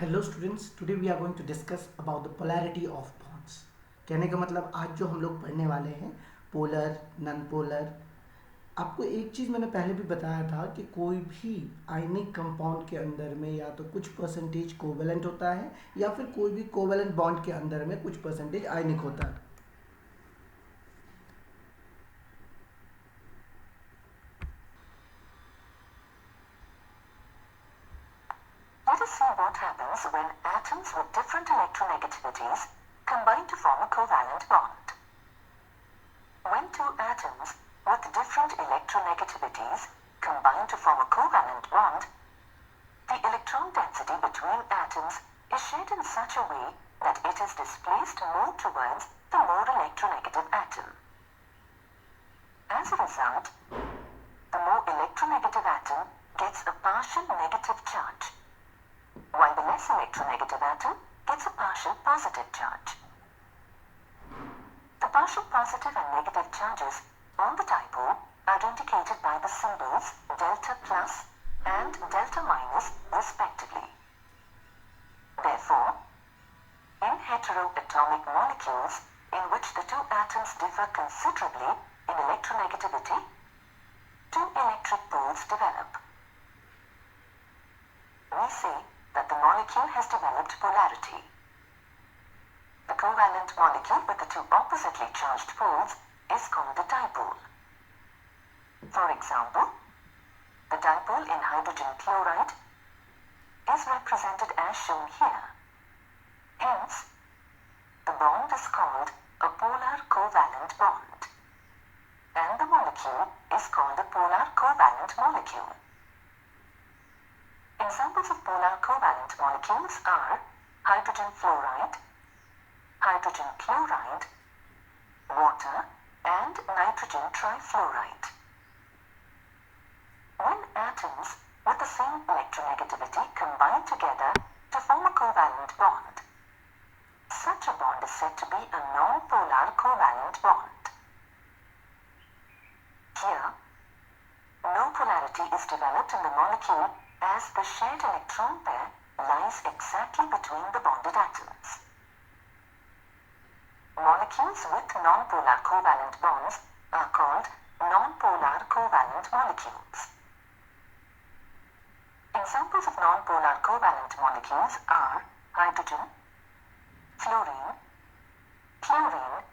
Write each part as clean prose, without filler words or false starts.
Hello students, today we are going to discuss about the polarity of bonds. कहने का मतलब आज जो हम लोग पढ़ने वाले हैं पोलर, नॉन पोलर। आपको एक चीज़ मैंने पहले भी बताया था कि कोई भी आयनिक कंपाउंड के अंदर में या तो कुछ परसेंटेज कोवेलेंट होता है या फिर कोई भी कोवेलेंट बॉन्ड के अंदर में कुछ परसेंटेज आयनिक होता है। Let us see what happens when atoms with different electronegativities combine to form a covalent bond. When two atoms with different electronegativities combine to form a covalent bond, the electron density between atoms is shared in such a way that it is displaced more towards the more electronegative atom. As a result, the more electronegative atom gets a partial negative charge, while the less electronegative atom gets a partial positive charge. The partial positive and negative charges on the dipole are indicated by the symbols delta plus and delta minus respectively. Therefore, in heteroatomic molecules in which the two atoms differ considerably in electronegativity, two electric poles develop. We say that the molecule has developed polarity. The covalent molecule with the two oppositely charged poles is called a dipole. For example, the dipole in hydrogen chloride is represented as shown here. Hence, the bond is called a polar covalent bond, and the molecule is called a polar covalent molecule. Examples of polar covalent molecules are hydrogen fluoride, hydrogen chloride, water, and nitrogen trifluoride. When atoms with the same electronegativity combine together to form a covalent bond, such a bond is said to be a non-polar covalent bond. Here, no polarity is developed in the molecule as the shared electron pair lies exactly between the bonded atoms. Molecules with non-polar covalent bonds are called non-polar covalent molecules. Examples of non-polar covalent molecules are hydrogen, fluorine, chlorine,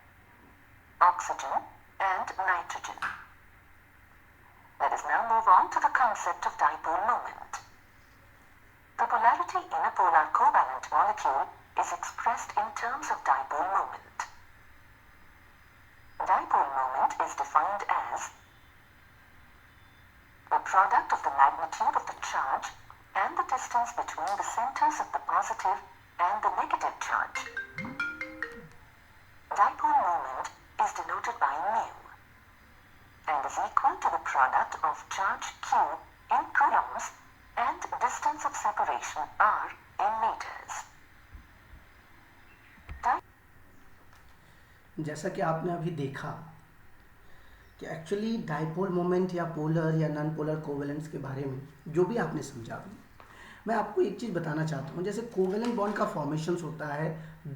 oxygen, and nitrogen. Let us now move on to the concept of dipole moment. The polarity in a polar covalent molecule is expressed in terms of dipole moment. Dipole moment is defined as the product of the magnitude of the charge and the distance between the centers of the positive and the negative charge. Dipole moment is denoted by mu and is equal to the product of charge q in coulombs and distance of separation r in meters. जैसा कि आपने अभी देखा कि actually dipole moment या polar या non polar covalents के बारे में जो भी आपने समझा अभी, मैं आपको एक चीज़ बताना चाहता हूँ। जैसे कोवेलेंट बॉन्ड का फॉर्मेशन होता है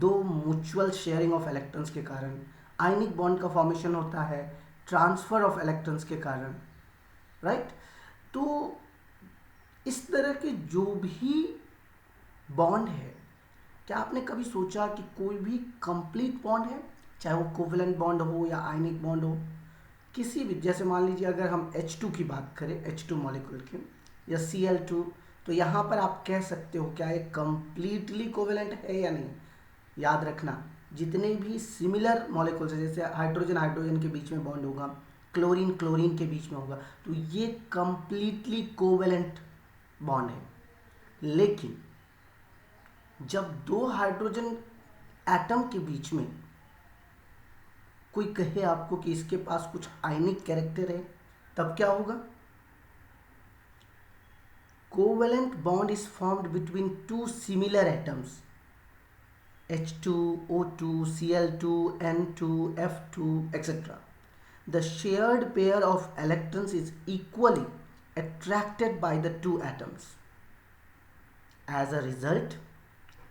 दो म्यूचुअल शेयरिंग ऑफ इलेक्ट्रॉन्स के कारण, आयनिक बॉन्ड का फॉर्मेशन होता है ट्रांसफ़र ऑफ इलेक्ट्रॉन्स के कारण, राइट। तो इस तरह के जो भी बॉन्ड है, क्या आपने कभी सोचा कि कोई भी कंप्लीट बॉन्ड है, चाहे वो कोवेलेंट बॉन्ड हो या आयनिक बॉन्ड हो, किसी भी, जैसे मान लीजिए अगर हम H2 की बात करें, H2 मॉलिक्यूल की या Cl2, तो यहाँ पर आप कह सकते हो क्या ये कंप्लीटली कोवेलेंट है या नहीं। याद रखना, जितने भी सिमिलर मॉलिक्यूल्स है, जैसे हाइड्रोजन हाइड्रोजन के बीच में बॉन्ड होगा, क्लोरीन क्लोरीन के बीच में होगा, तो ये कंप्लीटली कोवेलेंट बॉन्ड है। लेकिन जब दो हाइड्रोजन एटम के बीच में कोई कहे आपको कि इसके पास कुछ आयनिक कैरेक्टर है, तब क्या होगा? Covalent bond is formed between two similar atoms H2, O2, Cl2, N2, F2, etc. The shared pair of electrons is equally attracted by the two atoms. As a result,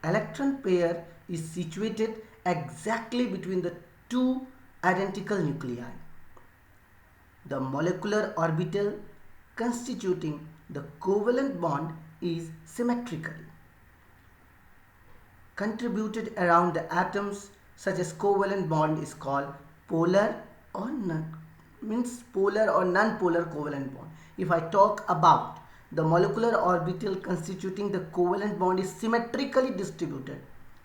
electron pair is situated exactly between the two identical nuclei. The molecular orbital constituting the covalent bond is symmetrically contributed around the atoms. Such as covalent bond is called polar or polar or non-polar covalent bond. If I talk about the molecular orbital constituting the covalent bond is symmetrically distributed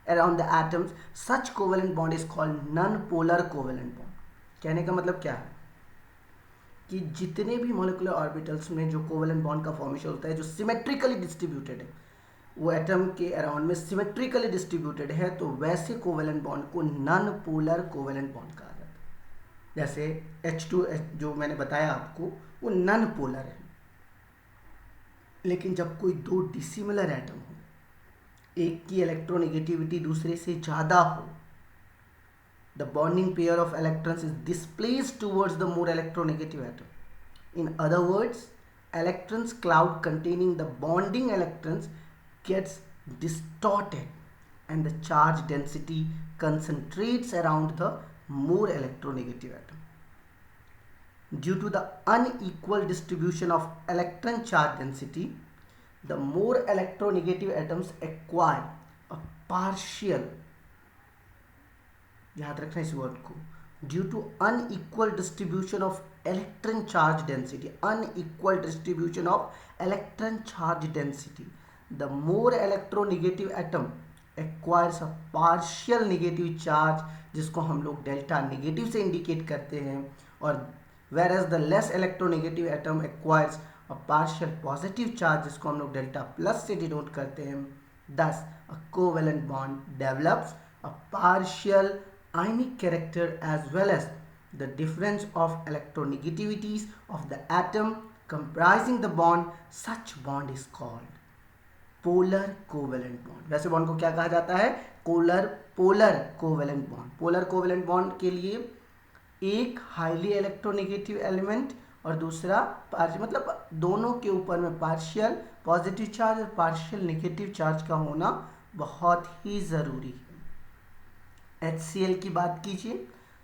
around the atoms, such covalent bond is called non-polar covalent bond. कहने का मतलब क्या है कि जितने भी molecular orbitals में जो कोवेलेंट बॉन्ड का फॉर्मेशन होता है जो सिमेट्रिकली डिस्ट्रीब्यूटेड है, वो एटम के अराउंड में सिमेट्रिकली डिस्ट्रीब्यूटेड है, तो वैसे कोवेलेंट बॉन्ड को नॉन पोलर कोवेलेंट बॉन्ड कहा जाता है. जैसे H2 जो मैंने बताया आपको, वो नॉन पोलर है. लेकिन जब कोई दो डिसिमिलर एटम हो, एक की इलेक्ट्रोनेगेटिविटी दूसरे से ज़्यादा हो, the bonding pair of electrons is displaced towards the more electronegative atom. In other words, electrons cloud containing the bonding electrons gets distorted and the charge density concentrates around the more electronegative atom. Due to the unequal distribution of electron charge density, the more electronegative atoms acquire a partial, याद रखना इस word को, due to unequal distribution of electron charge density, unequal distribution of electron charge density, the more electronegative atom acquires a partial negative charge, जिसको हम लोग delta negative से indicate करते हैं, और whereas the less electronegative atom acquires a partial positive charge, जिसको हम लोग डेल्टा प्लस से डिनोट करते हैं. दस अ covalent bond develops a partial ionic character as well as the difference of electronegativities of the atom comprising the bond. Such bond is called polar covalent bond. वैसे bond को क्या कहा जाता है? Polar covalent bond. Polar covalent bond के लिए एक highly electronegative element और दूसरा मतलब दोनों के ऊपर में पार्शियल पॉजिटिव चार्ज और पार्शियल नेगेटिव चार्ज का होना बहुत ही ज़रूरी है. HCl की बात कीजिए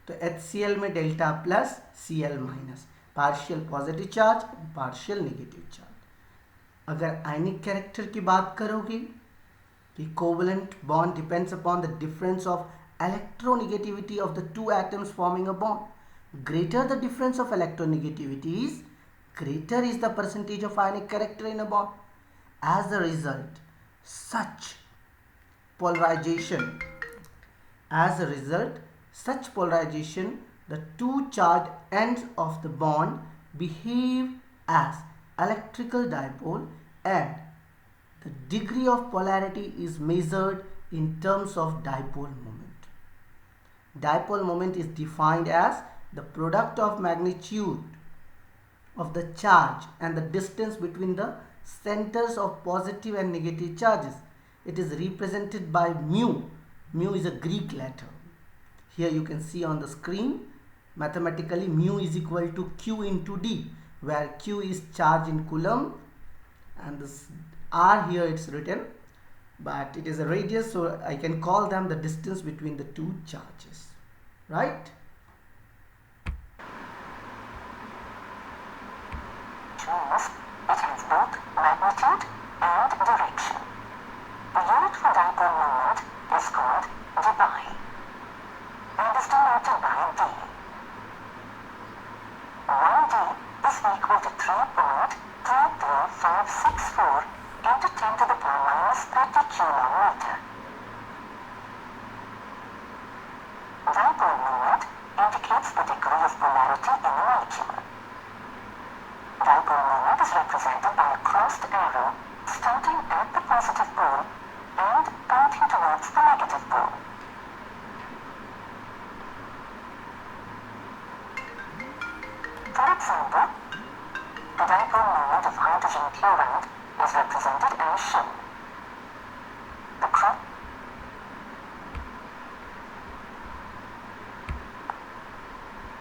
तो HCl में delta plus Cl minus, partial positive charge partial negative charge. अगर आयनिक कैरेक्टर की बात करोगे कि covalent bond depends upon the difference of electronegativity of the two atoms forming a bond. Greater the difference of electronegativities, greater is the percentage of ionic character in a bond. As a result, such polarization, the two charged ends of the bond behave as electrical dipole, and the degree of polarity is measured in terms of dipole moment. Dipole moment is defined as the product of magnitude of the charge and the distance between the centers of positive and negative charges. It is represented by mu. Mu is a Greek letter. Here you can see on the screen, mathematically mu is equal to Q into D, where Q is charge in coulomb and this R here it's written, but it is a radius, so I can call them the distance between the two charges, right? Means it has both magnitude and direction. The unit for dipole moment is called Dipole and is denoted by D. 1D is equal to 3.33564 into 10 to the power minus 30 kilometer. Dipole moment indicates the degree of polarity in a molecule. Dipole moment is represented by a crossed arrow starting at the positive pole and pointing towards the negative pole. For example, the dipole moment of hydrogen chloride is represented as shown.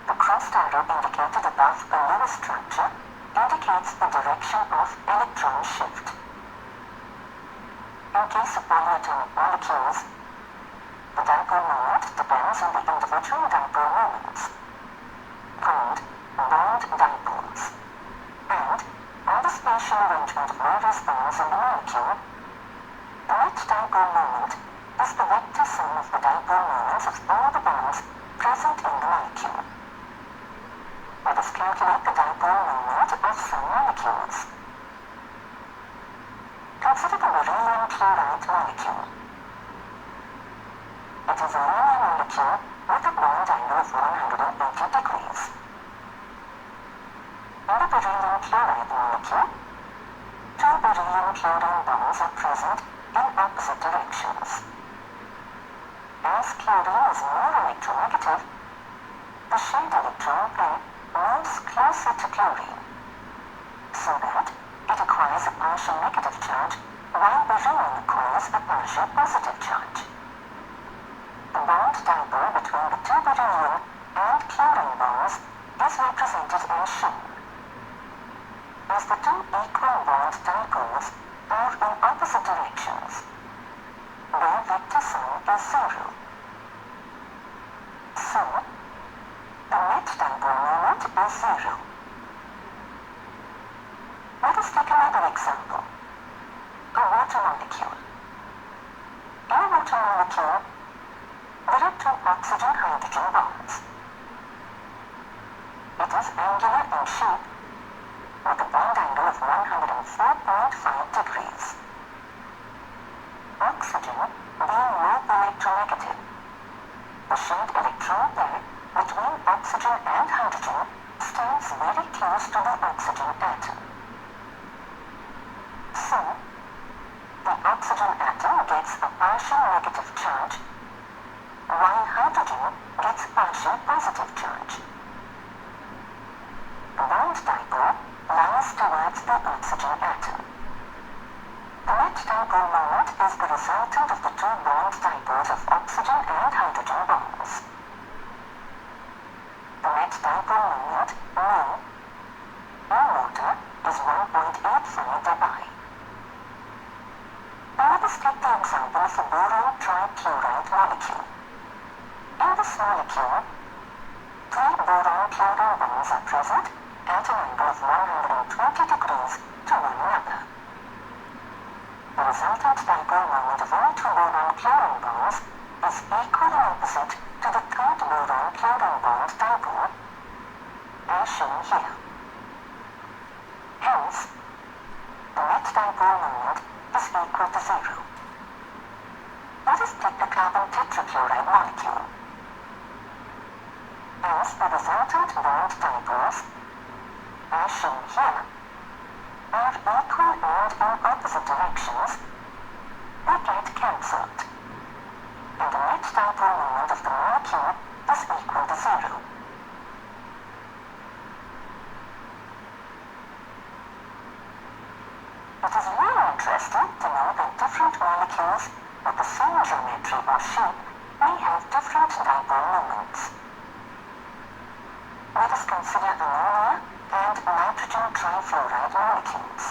The crossed arrow indicated above a Lewis structure indicates the direction of electron shift. In case of polyatomic molecules, the dipole moment depends on the individual dipole moments, called bond dipoles, and on the spatial arrangement of various bonds in the molecule. The net dipole moment is the vector sum of the dipole moments of all the bonds present in the molecule. Let us calculate the dipole moment of some molecules. Consider the beryllium chloride molecule. It is a linear molecule with a bond angle of 180 degrees. In the beryllium chloride molecule, two beryllium chlorine bonds are present in opposite directions. As chlorine is more electronegative, the shared electron pair moves closer to chlorine, so that it acquires a partial negative charge while beryllium acquires a partial positive charge. The bond dipole between the two beryllium and chlorine bonds is represented as shown. As the two equal bond dipoles are in opposite directions, their vector sum is 0. So, the net dipole moment is 0. Let us take another example. A water molecule. In a water molecule, there are two oxygen-hydrogen bonds. It is angular in shape, with a bond angle of 104.5 degrees. Oxygen being more electronegative, the shared electron pair between oxygen and hydrogen stands very close to the oxygen atom. So, the oxygen atom gets a partial negative charge, while hydrogen gets a partial positive charge. The bond dipole lies towards the oxygen atom. The net dipole moment is the resultant of the two bond dipoles of oxygen and hydrogen bonds. The net dipole moment, mu, in water is 1.85 dBi. Now let us take the example of a boron trifluoride molecule. In this molecule, three boron chlorine bonds are present at an angle of 120 degrees to one another. The resultant dipole moment of all two boron chlorine bonds is equally opposite to the third boron chlorine bond dipole, as shown here. Hence, the net dipole moment is equal to 0. Let us take the carbon tetrafluoride molecule. As the resultant bond dipoles, as shown here, are equal and in opposite directions, they get cancelled, and the net dipole moment of the molecule is equal to 0. It is really interesting to know that different molecules with the same geometry or shape may have different dipole moments. Let us consider ammonia and nitrogen trifluoride molecules.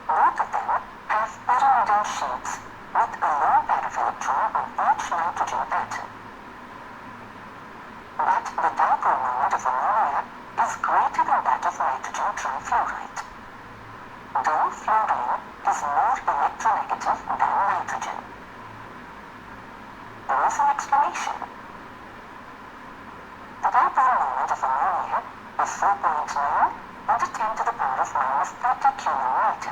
Both of them have pyramidal shapes with a lone pair of electron on each nitrogen atom. But the dipole moment of ammonia is greater than that of nitrogen trifluoride, though fluorine is more electronegative than nitrogen. There is an explanation. The dipole moment of ammonia is 4.9 into 10 to the power of minus 30 km,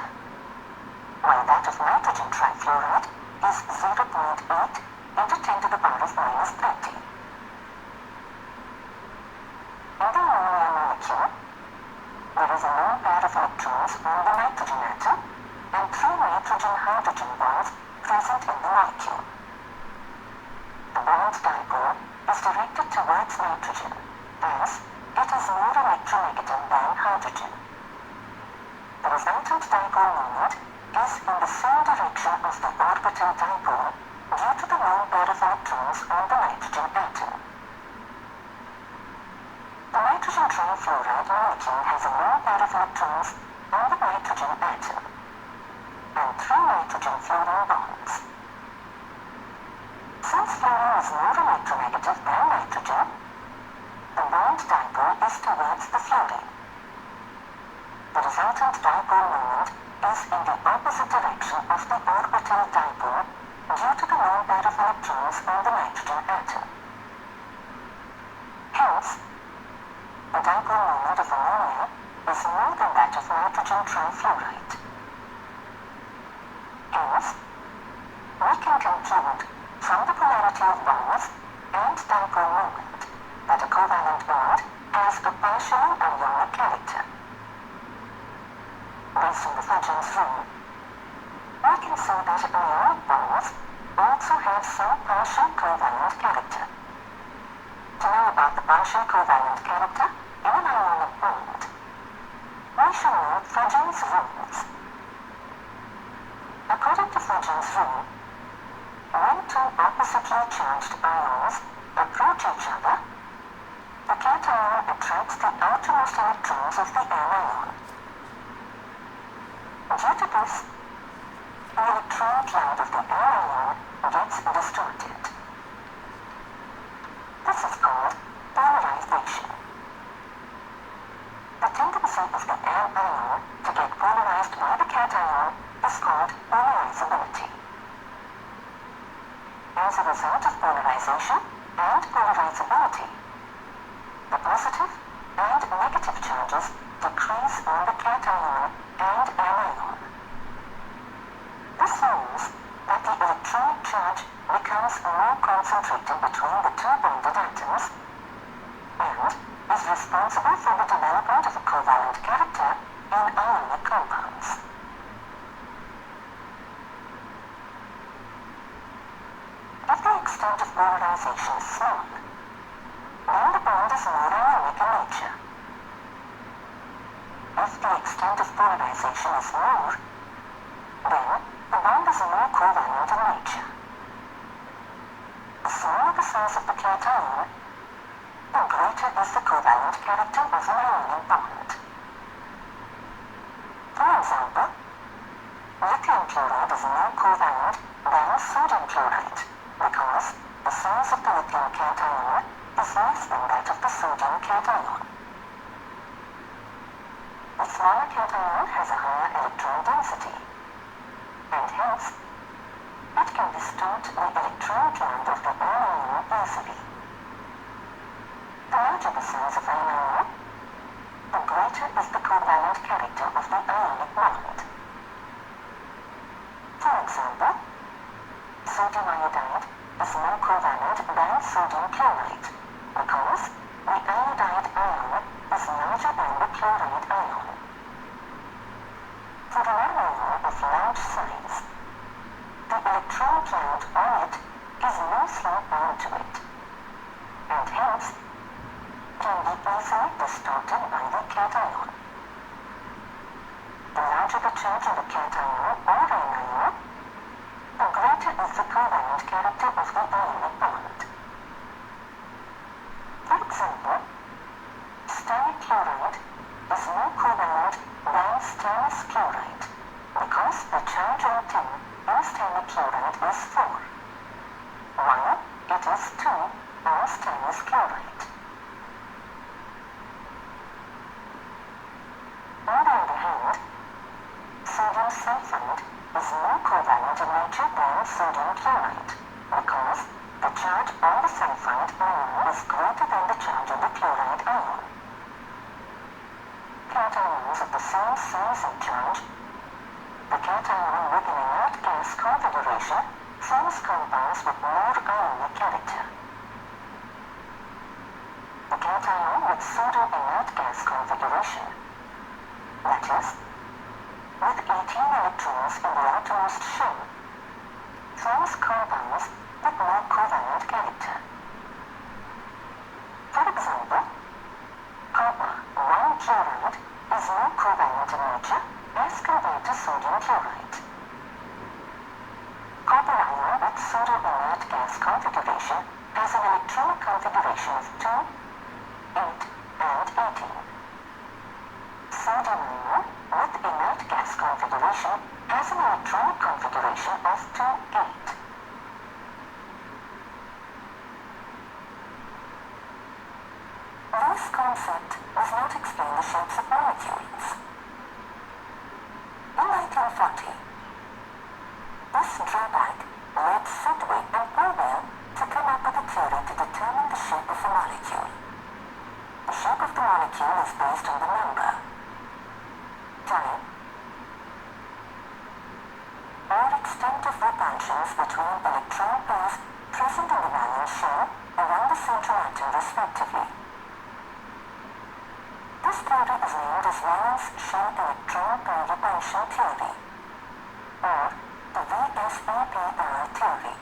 while that of nitrogen trifluoride is 0.8 into 10 to the power of minus 30. In the ammonia molecule, there is a lone pair of electrons on the nitrogen atom and 3 nitrogen-hydrogen bonds present in the molecule. The bond dipole is directed towards nitrogen, as it is more electronegative than hydrogen. The resultant dipole moment is in the same direction as the orbital dipole due to the lone pair of electrons on the nitrogen atom. The nitrogen trifluoride molecule has a lone pair of electrons on the nitrogen atom, and 3 nitrogen-fluorine bonds. Since fluorine is more electronegative than nitrogen, the bond dipole is towards the fluorine. The resultant dipole moment is in the opposite direction of the orbital dipole due to the lone pair of electrons on the nitrogen atom. Hence, the dipole moment of ammonia is more than that of nitrogen trifluoride. Hence, we can conclude from the polarity of bonds and dipole moment that a covalent bond has a partially ionic character. Based on the Fujin's rule, we can say that ionic bonds also have some partial covalent character. To know about the partial covalent character in an ionic bond, we shall know Fujin's rules. According to Fujin's rule, when two oppositely charged ions approach each other, the cation attracts the outermost electrons of the anion. Due to this, the electron cloud of the anion gets distorted. This is called polarization. The tendency of the anion to get polarized by the cation is called polarizability. As a result of polarization and polarizability, the positive and negative charges decrease on the cation and anion. This means that the electronic charge becomes more concentrated between the two bonded atoms and is responsible for the development of a covalent character in ionic compounds. If the extent of polarization is small, then the bond is more ionic in nature. If the extent of polarization is more, then the bond is more covalent in nature. The smaller the size of the cation, the greater is the covalent character of an ionic bond. For example, lithium chloride is more covalent than sodium chloride because the size of the lithium cation is less than that of the sodium cation. The smaller cation has a higher electron density, and hence, it can distort the electron cloud of the anion easily. The larger the size of anion, the greater is the covalent character of the ionic bond. For example, sodium iodide is more covalent than sodium chloride because the iodide ion is larger than the chloride ion. For an anion of large size, the electron cloud on it is loosely bound to it, and hence can be easily distorted by the cation. The larger the charge of the cation or anion, the greater is the covalent character of the ionic bond. For example, stannic chloride is more covalent than stannous chloride because the charge on tin in stannic chloride is 4, while it is 2 on stannous chloride. On the other hand, sodium sulphide is more covalent in nature than sodium chloride because the charge on the sulphide ion is greater than the charge on the chloride ion. Cations of the same size and charge, the cation with an inert gas configuration forms compounds with more ionic character. The cation with pseudo-inert gas configuration, that is, with 18 electrons in the outermost shell, forms compounds with more covalent character. For example, copper 1 chloride is more covalent in nature as compared to sodium chloride. Copper ion with pseudo-inert gas configuration has an electronic configuration of 2, 8, and 18. Sodium ion with inert gas configuration has an electronic configuration configuration of 2,8. This concept does not explain the shapes of molecules. In 1940, this drawback led Sedgwick and Powell to come up with a theory to determine the shape of a molecule. The shape of the molecule is based on the number, time, or extent of repulsions between electron pairs present in the valence shell around the central atom respectively. This theory is named as valence shell electron pair repulsion theory, or the VSEPR theory.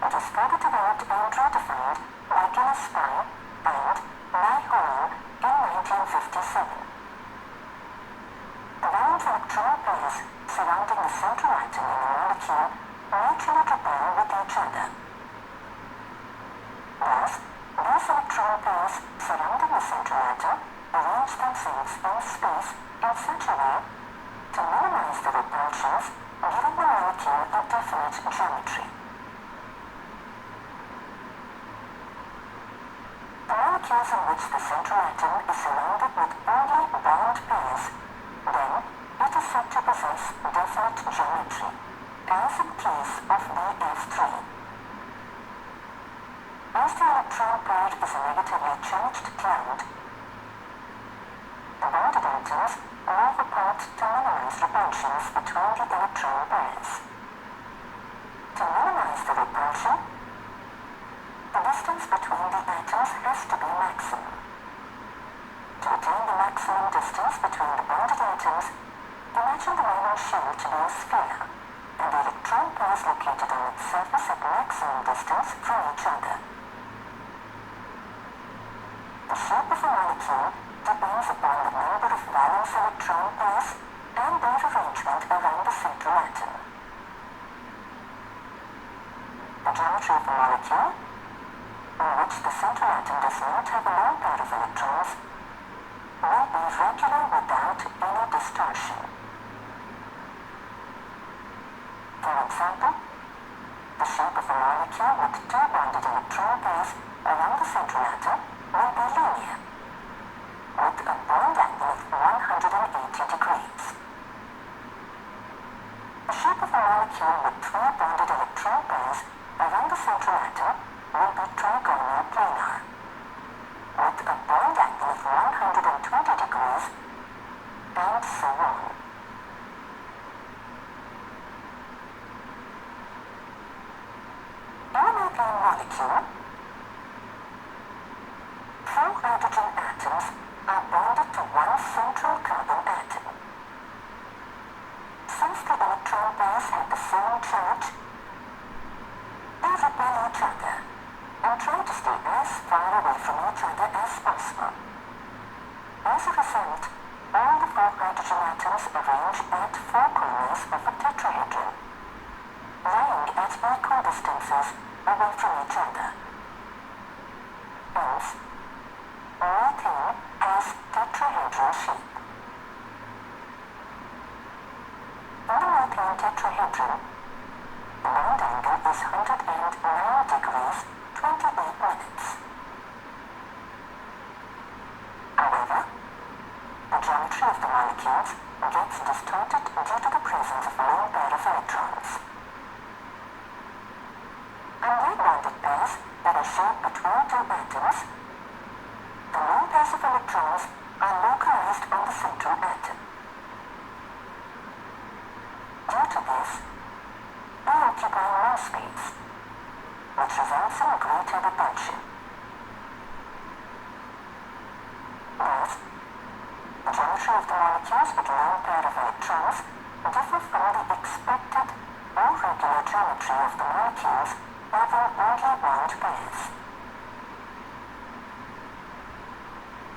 It was further developed and redefined by Gillespie and Nyholm in 1957. The valence electron pairs surrounding the central atom in the molecule mutually repel with each other. Thus, these electron pairs surrounding the central atom arrange themselves in space in such a way to minimize the repulsions, giving the molecule a definite geometry. The molecules in which the central atom is surrounded with only bond pairs, then it is said to possess definite geometry, as in case of BF3. As the electron pair is a negatively charged cloud, the bonded atoms move apart to minimize repulsions between the electron pairs. To minimize the repulsion, the distance between the atoms has to be maximum. To attain the maximum distance between the bonded atoms, imagine the valence shell to be a sphere, and the electron pairs located on its surface at maximum distance from each other. The shape of a molecule depends upon the number of valence electron pairs and their arrangement around the central atom. The geometry of a molecule, in which the central atom does not have a lone pair of electrons, will be regular without any distortion. For example, the shape of a molecule with two bonded electron pairs around the central atom will be linear, with a bond angle of 180 degrees. The shape of a molecule with three bonded electron pairs around the central atom will be trigonal planar, with a bond angle of 120 degrees, and so on. In an alkane molecule, 4 hydrogen atoms are bonded to one central carbon atom. Since the electron pairs have the same charge, they repel each other and try to stay as far away from each other as possible. As a result, all the 4 hydrogen atoms arrange at 4 corners of a tetrahedron, lying at equal distances away from each other. Hence, methane has tetrahedral shape. In the methane tetrahedron, the bond angle is 109 degrees 28 minutes. However, the geometry of the molecules gets distorted due to the presence of a lone pair of electrons. Unlike bonded pairs that are shared between 2 atoms, the lone pairs of electrons are localized on the central atom. Due to this, they occupy more space, which results in greater repulsion. Thus, the geometry of the molecules with a lone pair of electrons differ from the expected or regular geometry of the molecules having only bond pairs.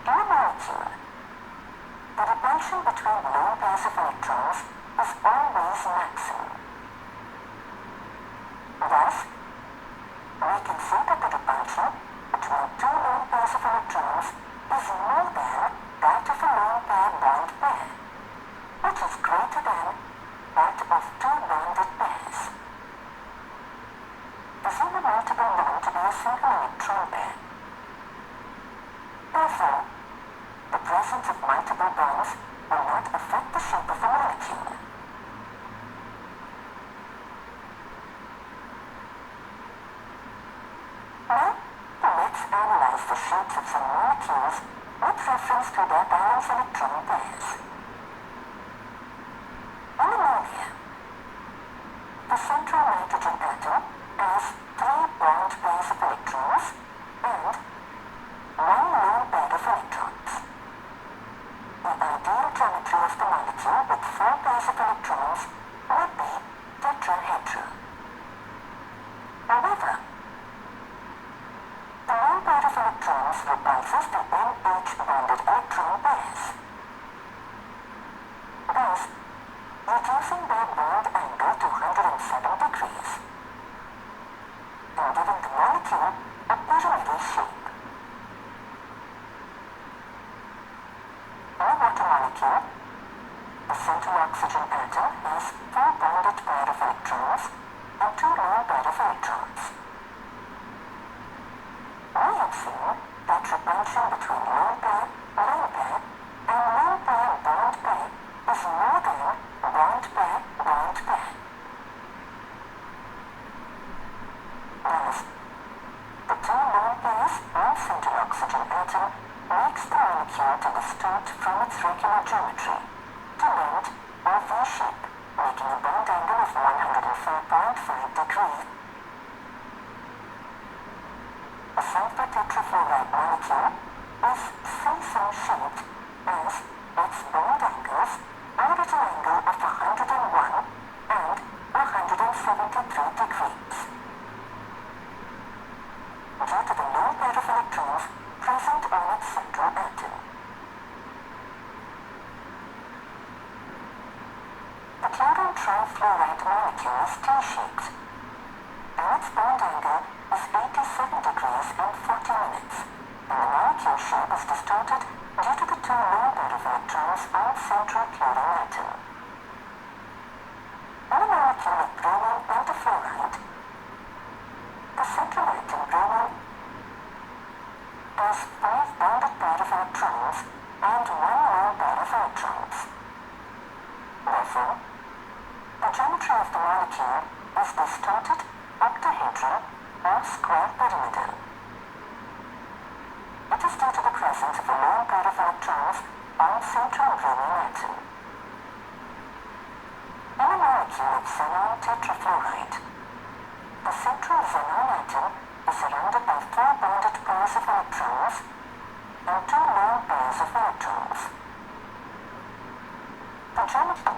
In a molecule, the repulsion between lone pairs of electrons is always maximum. Thus, we can say that the repulsion between 2 lone pairs of electrons is more than that of a lone pair bond pair, which is greater than that double bonds will not affect the shape of the molecule. Now, let's analyze the shapes of some molecules with reference to their valence electron pairs. In ammonia, the central nitrogen atom has 3 bond pairs of electrons and 1 lone pair of electrons. The ideal geometry of the molecule with 4 pairs of electrons would be tetrahedral. However, the lone pair of electrons repulses the NH bonded electron pairs, thus reducing their bond angle to 107 degrees and giving the molecule a pyramidal shape. In a water molecule, the central oxygen atom has 4 bonded pair of electrons and 2 lone pair of electrons. We have seen that repulsion between lone pair, and lone pair bond pair is more than bond pair. Thus, the 2 lone pairs on central oxygen atom makes the molecule to distort from its regular geometry to bend or V-shape, making a bond angle of 104.5 degrees. A sulfur tetrafluoride molecule is seesaw-shaped as its bond angles are at an angle of 101 and 173 degrees. Due to the lone pair of electrons present on its central atom. The chlorine trifluoride molecule is T-shaped, and its bond angle is 87 degrees and 40 minutes, and the molecule shape is distorted due to the 2 lone pair of electrons on central chlorine atom. In a molecule of bromine pentafluoride, the central atom bromine has 5 bonded pair of electrons and 1 lone pair of electrons. Therefore, the geometry of the molecule is distorted, octahedral, or square pyramidal. It is due to the presence of a lone pair of electrons on central bromine atom. In a molecule of xenon tetrafluoride, the central xenon atom is surrounded by 4 bonded pairs of electrons and 2 lone pairs of electrons. The geometry